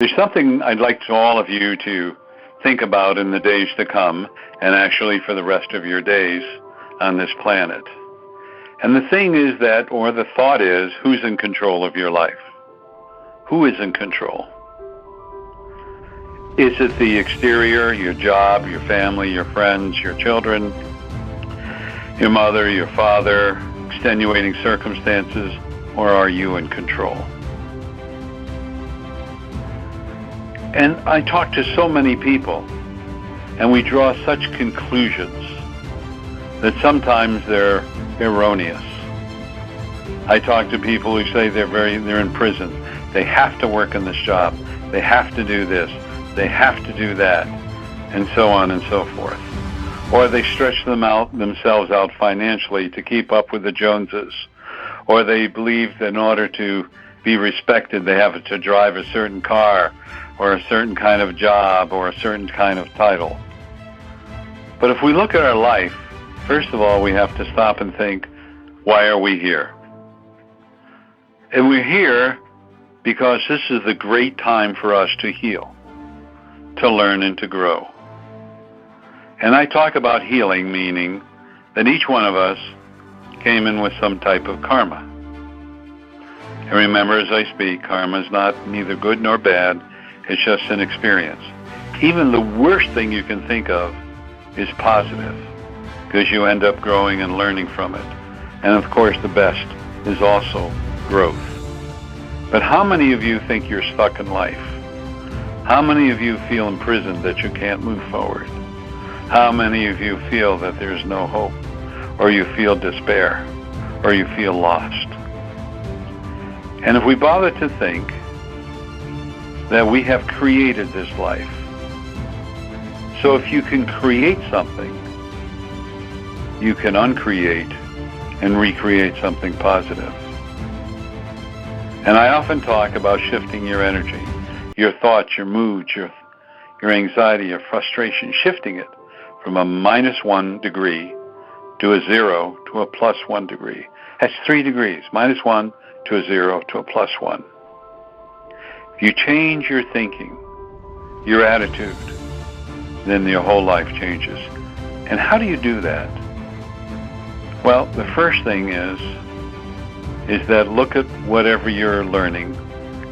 There's something I'd like to all of you to think about in the days to come, and actually for the rest of your days on this planet. And the thing is that, or the thought is, who's in control of your life? Who is in control? Is it the exterior, your job, your family, your friends, your children, your mother, your father, extenuating circumstances, or are you in control? And I talk to so many people, and we draw such conclusions that sometimes they're erroneous. I talk to people who say they're in prison. They have to work in this job. They have to do this. They have to do that, and so on and so forth. Or they stretch themselves out financially to keep up with the Joneses. Or they believe that in order to be respected, they have to drive a certain car, or a certain kind of job, or a certain kind of title. But if we look at our life, first of all, we have to stop and think, why are we here? And we're here because this is the great time for us to heal, to learn and to grow. And I talk about healing, meaning that each one of us came in with some type of karma. And remember, as I speak, karma is neither good nor bad. It's just an experience. Even the worst thing you can think of is positive, because you end up growing and learning from it. And of course, the best is also growth. But how many of you think you're stuck in life? How many of you feel imprisoned that you can't move forward? How many of you feel that there's no hope, or you feel despair, or you feel lost? And if we bother to think that we have created this life, so if you can create something, you can uncreate and recreate something positive. And I often talk about shifting your energy, your thoughts, your moods, your anxiety, your frustration, shifting it from a -1 degree to a 0 to a +1 degree. That's 3 degrees, -1 to a 0 to a +1. If you change your thinking, your attitude, then your whole life changes. And how do you do that? Well, the first thing is that look at whatever you're learning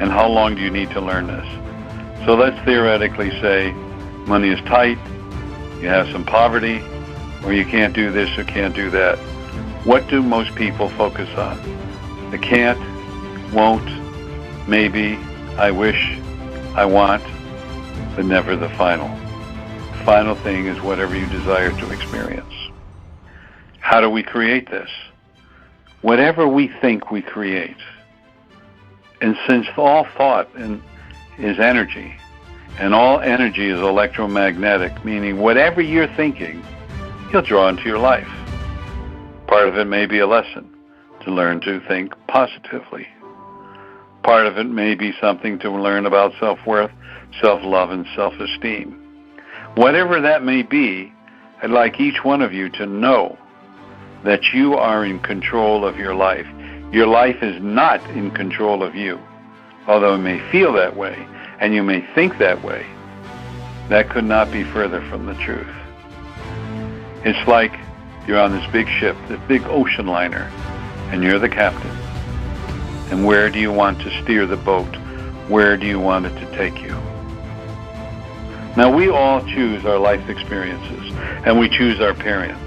and how long do you need to learn this. So let's theoretically say money is tight, you have some poverty, or you can't do this or can't do that. What do most people focus on? The can't, won't, maybe, I wish, I want, but never the final. The final thing is whatever you desire to experience. How do we create this? Whatever we think we create. And since all thought is energy, and all energy is electromagnetic, meaning whatever you're thinking, you'll draw into your life. Part of it may be a lesson to learn to think positively. Part of it may be something to learn about self-worth, self-love, and self-esteem. Whatever that may be, I'd like each one of you to know that you are in control of your life. Your life is not in control of you. Although it may feel that way, and you may think that way, that could not be further from the truth. It's like you're on this big ship, this big ocean liner, and you're the captain. And where do you want to steer the boat? Where do you want it to take you? Now, we all choose our life experiences, and we choose our parents.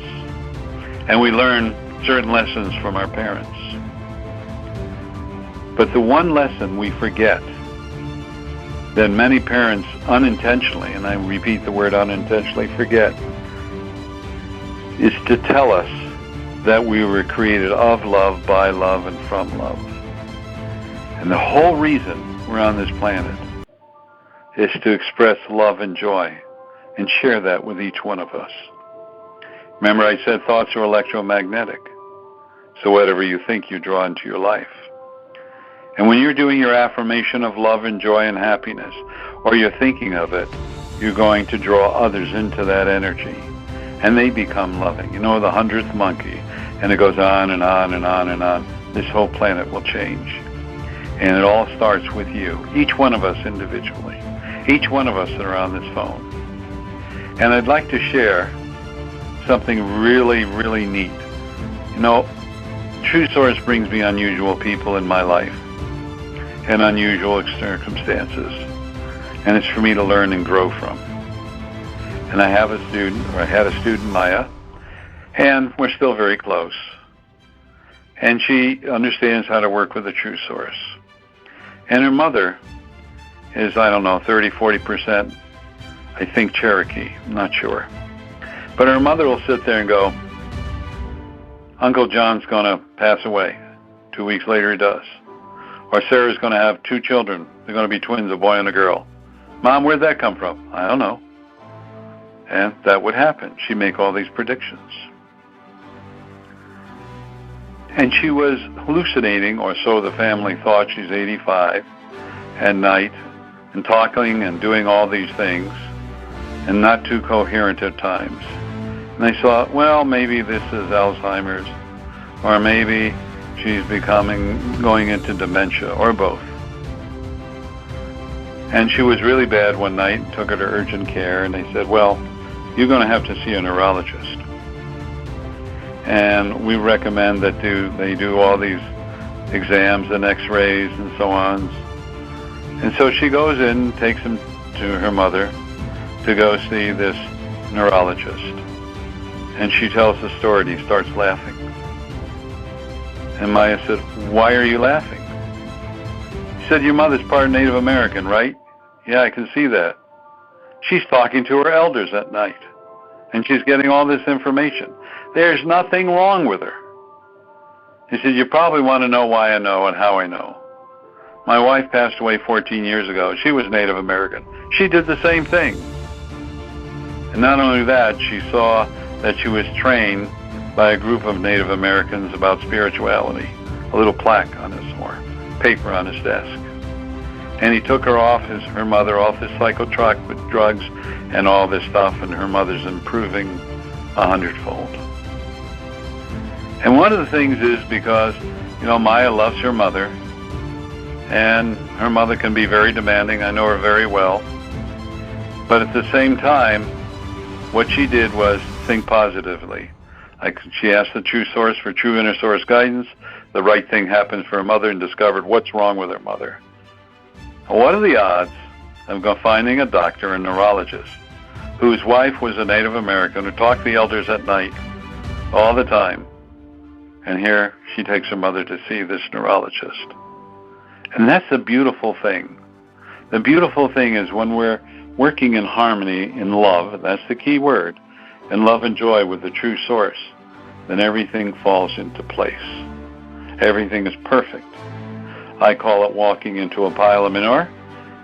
And we learn certain lessons from our parents. But the one lesson we forget that many parents unintentionally, and I repeat the word unintentionally, forget, is to tell us that we were created of love, by love, and from love. And the whole reason we're on this planet is to express love and joy and share that with each one of us. Remember, I said thoughts are electromagnetic. So whatever you think, you draw into your life. And when you're doing your affirmation of love and joy and happiness, or you're thinking of it, you're going to draw others into that energy. And they become loving. You know, the 100th monkey. And it goes on and on and on and on. This whole planet will change. And it all starts with you, each one of us individually, each one of us that are on this phone. And I'd like to share something really, really neat. You know, True Source brings me unusual people in my life and unusual circumstances. And it's for me to learn and grow from. And I have a student, or I had a student, Maya, and we're still very close. And she understands how to work with the True Source. And her mother is, 30-40%, I think, Cherokee. I'm not sure. But her mother will sit there and go, Uncle John's going to pass away. 2 weeks later he does. Or Sarah's going to have 2 children. They're going to be twins, a boy and a girl. Mom, where'd that come from? I don't know. And that would happen. She'd make all these predictions. And she was hallucinating, or so the family thought. She's 85 at night, and talking and doing all these things, and not too coherent at times. And they thought, well, maybe this is Alzheimer's, or maybe she's going into dementia, or both. And she was really bad one night, and took her to urgent care, and they said, well, you're going to have to see a neurologist. And we recommend that they do all these exams and x-rays and so on. And so she goes in, takes him to her mother to go see this neurologist. And she tells the story, and he starts laughing. And Maya said, why are you laughing? He said, your mother's part Native American, right? Yeah, I can see that. She's talking to her elders at night, and she's getting all this information. There's nothing wrong with her. He said, you probably want to know why I know and how I know. My wife passed away 14 years ago. She was Native American. She did the same thing. And not only that, she saw that she was trained by a group of Native Americans about spirituality. A little plaque on his, or paper on his desk. And he took her her mother off his psychotropic drugs and all this stuff, and her mother's improving 100-fold. And one of the things is because, Maya loves her mother, and her mother can be very demanding. I know her very well. But at the same time, what she did was think positively. She asked the True Source for true inner source guidance. The right thing happened for her mother, and discovered what's wrong with her mother. What are the odds of finding a doctor, a neurologist, whose wife was a Native American, who talked to the elders at night all the time? And here she takes her mother to see this neurologist. And that's the beautiful thing. The beautiful thing is when we're working in harmony, in love, that's the key word, in love and joy with the True Source, then everything falls into place. Everything is perfect. I call it walking into a pile of manure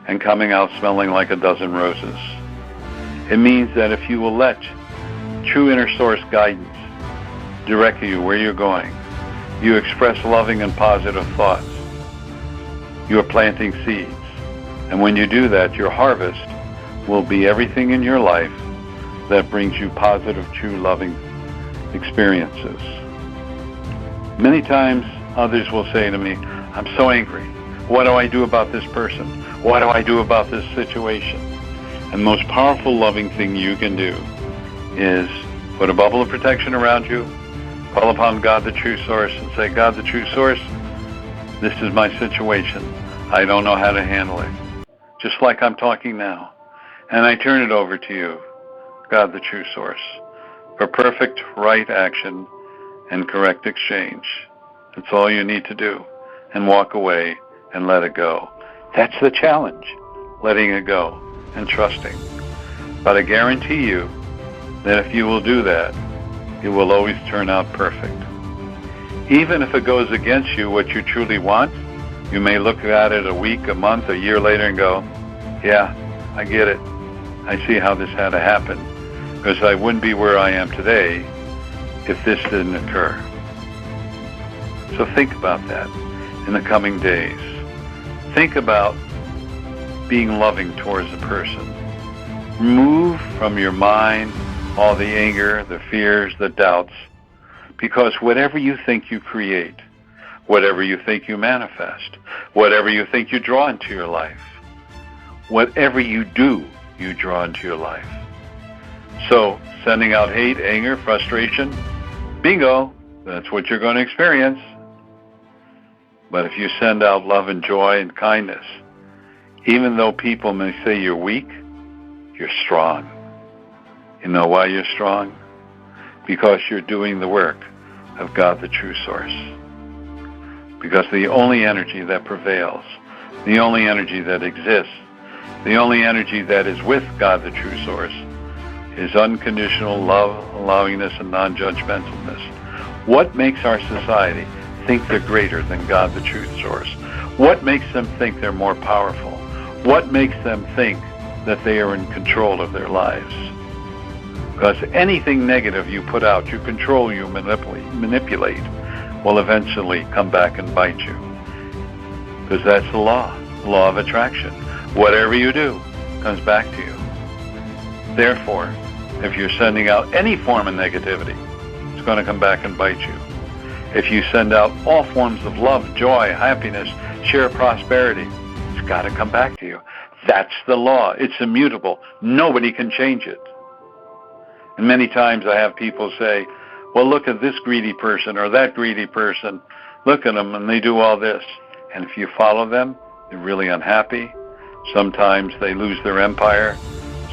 and coming out smelling like a dozen roses. It means that if you will let true inner source guidance direct you where you're going, you express loving and positive thoughts, you are planting seeds. And when you do that, your harvest will be everything in your life that brings you positive, true, loving experiences. Many times others will say to me, I'm so angry. What do I do about this person? What do I do about this situation? And the most powerful, loving thing you can do is put a bubble of protection around you, call upon God, the True Source, and say, God, the True Source, this is my situation. I don't know how to handle it. Just like I'm talking now. And I turn it over to you, God, the True Source, for perfect right action and correct exchange. That's all you need to do. And walk away and let it go. That's the challenge, letting it go and trusting. But I guarantee you that if you will do that, it will always turn out perfect. Even if it goes against you what you truly want, you may look at it a week, a month, a year later and go, yeah, I get it. I see how this had to happen, because I wouldn't be where I am today if this didn't occur. So think about that in the coming days. Think about being loving towards a person. Remove from your mind all the anger, the fears, the doubts, because whatever you think you create, Whatever you think, you manifest. Whatever you think, you draw into your life. Whatever you do, you draw into your life. So, sending out hate, anger, frustration, bingo, that's what you're going to experience. But if you send out love and joy and kindness, even though people may say you're weak, you're strong. You know why you're strong? Because you're doing the work of God, the true source. Because the only energy that prevails, the only energy that exists, the only energy that is with God, the true source, is unconditional love, allowingness, and non-judgmentalness. What makes our society think they're greater than God, the true source? What makes them think they're more powerful? What makes them think that they are in control of their lives? Because anything negative you put out, you control, you manipulate, will eventually come back and bite you. Because that's the law of attraction. Whatever you do comes back to you. Therefore, if you're sending out any form of negativity, it's going to come back and bite you. If you send out all forms of love, joy, happiness, sheer prosperity, it's got to come back to you. That's the law. It's immutable. Nobody can change it. And many times I have people say, well, look at this greedy person or that greedy person. Look at them and they do all this. And if you follow them, they're really unhappy. Sometimes they lose their empire.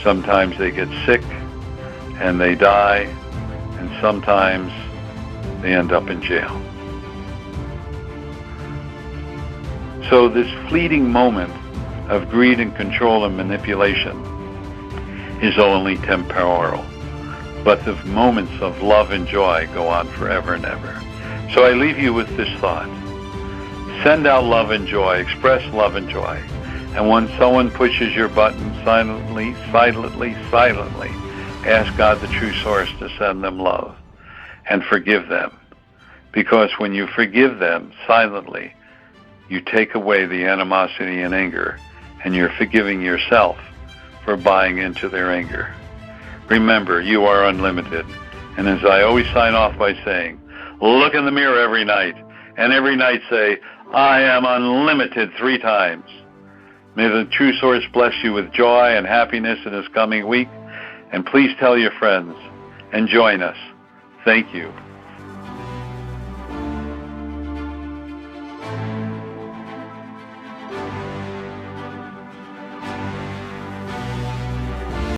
Sometimes they get sick and they die. And sometimes they end up in jail. So this fleeting moment of greed and control and manipulation is only temporal. But the moments of love and joy go on forever and ever. So I leave you with this thought. Send out love and joy, express love and joy. And when someone pushes your button, silently, ask God, the true source, to send them love and forgive them. Because when you forgive them silently, you take away the animosity and anger, and you're forgiving yourself for buying into their anger. Remember, you are unlimited. And as I always sign off by saying, look in the mirror every night, and every night say, I am unlimited 3 times. May the true source bless you with joy and happiness in this coming week. And please tell your friends and join us. Thank you.